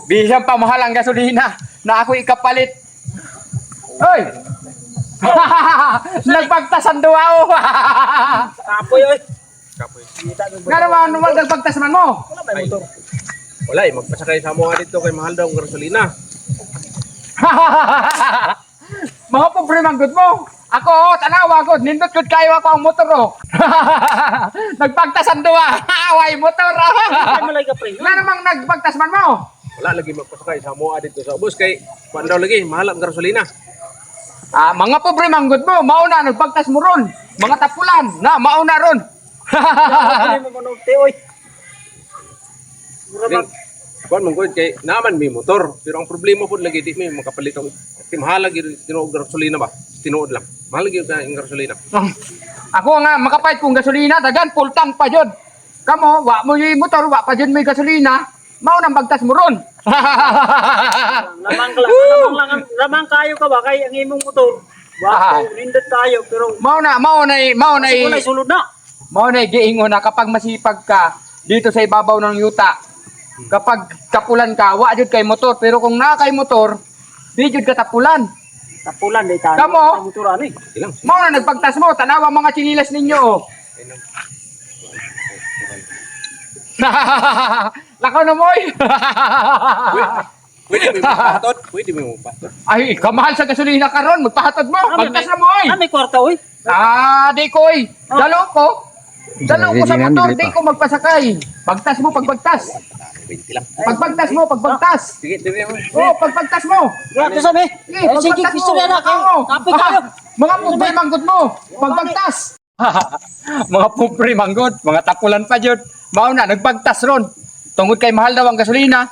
Bisang pamahal ang gasolina na ako ikapalit. Hoy! Nagpagtasan duwa o. Kapoy oy. Kapoy. Nga naman nagpagtasan mo. Wala may motor. Wala eh, magpasakay sa mga dito kay mahal daw ang gasolina. Mga pobre man good mo. Ako, tanawa ko, nindot good kayo ako ang motor oh. Nagpagtasan duwa. Away motor. Ay malay ka pre. Nga namang nagpagtasman mo. Wala lagi magpasakay sa mga dito sa ubos kay kuan daw lagi mahal ang gasolina. Mga pobre man good mo, mauna nagpagtas mo ron. Mga tapulan na mauna ron. Ano mo mono te oy. Mura Kuan mong kuan kay naman may motor, pero ang problema pud lagi di may makapalit ang mahal lagi tinuod gasolina ba? Tinuod lang. Mahal lagi ang gasolina. Ako nga makapait kong gasolina, dagan full tank pa jud. Kamo, wa mo yung motor, wa pa jud may gasolina. Mauna bagtas mo ron. lamang kayo ka ba kay ang imong motor. Wa nindot kayo pero Mauna kulay sulod na. giingon na kapag masipag ka dito sa ibabaw ng yuta. Kapag kapulan ka, wa jud kay motor, pero kung na kay motor, di jud ka tapulan. Tapulan day tayo. Kamo? Motoran eh. Ilang? Mauna nagpagtas mo, tanawa mga chinilas ninyo. Oh. Lakaw na mo eh. Pwede mo patot, pwede mo patot. Ay, kamahal sa gasolina karon, magpahatod mo. Pagtas na mo eh. May kwarta oy. Di ko eh. Dalo ko. Dalo ko sa motor, di ko magpasakay. Pagtas mo, pagbagtas. 20 lang. Pagpagtas mo, pagbagtas. Sige, dire mo. Oh, pagpagtas mo. Gratis sabi. Sige, pagpagtas gusto mo. na kayo. Oo. Kapit kayo. Mga pobre manggot mo. Pagbagtas. Mga pobre manggot, mga tapulan pa jud. Mao na nagpagtas ron. Tungod kay mahal daw ang gasolina.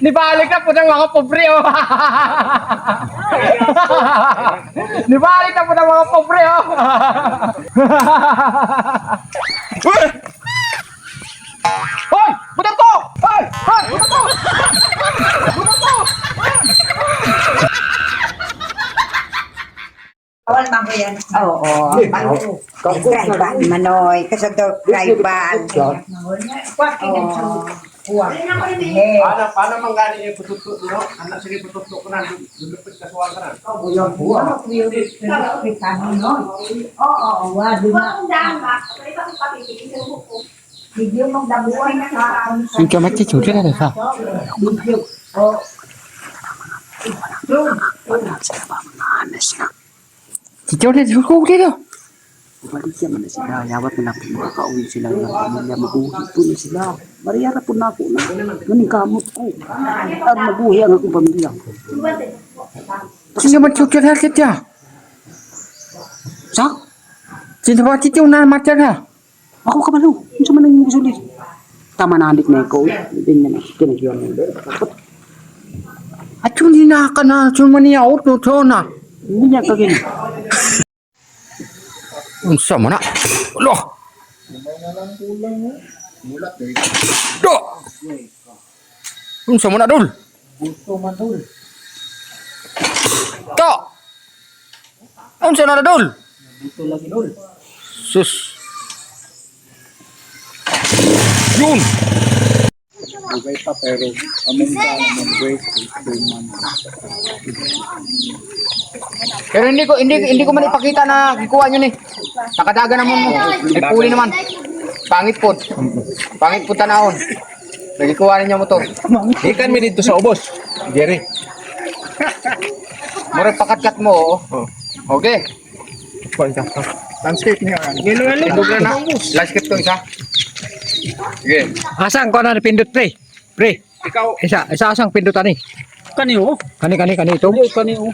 Nibalik na po ng mga pobre oh. Nibalik na po ng mga pobre oh. Hoy! Budak ko! Hoy! Hoy! Budak ko! Budak ko! Awal man ko yan. Oo. Kaiban manoy. Kasagdo kaiban. Paano mang galing yung pututo dito? Anak sige pututo ko na lulupit ka suwal ka na. Oo. Wado na. Video mong dabuan na sa Yung kamati chuti na sa. Chicho na ko dito. Balik siya man na sila. Yawat na po makakauwi sila ng pamilya. Mabuhi po na sila. Mariyara po na ako na. Ganing kamot ko. At mabuhi ang akong pamilya. Sino man chuti na kita? Sa? Sino ba chicho na mati na? Ako kabalo. Ano sa man ang gusto ulit? Tama na halik na ikaw. Hindi na kinagyan mo. At yung hindi ka na, sino man niya auto to na. Hindi niya kagin. Unsa man na? Loh. Do. Unsa man na dul? To. Unsa na dul? Sus. Yun. Bugay pa pero among ka break 3 months. Pero hindi ko man ipakita na gikuha nyo ni. Nakadaga naman mo. Ay puli naman. Pangit po. Pangit po tanahon. Nagikuha niya mo to. Ikan mi dito sa ubos. Jerry. Murag pakatkat mo oh. Okay. Landscape niya. Pindot na. Last kit to isa. Sige. Asang ko na pindot pre. Pre. Ikaw Isa asang pindot ani. Kaniyo. Kani ito. Kaniyo.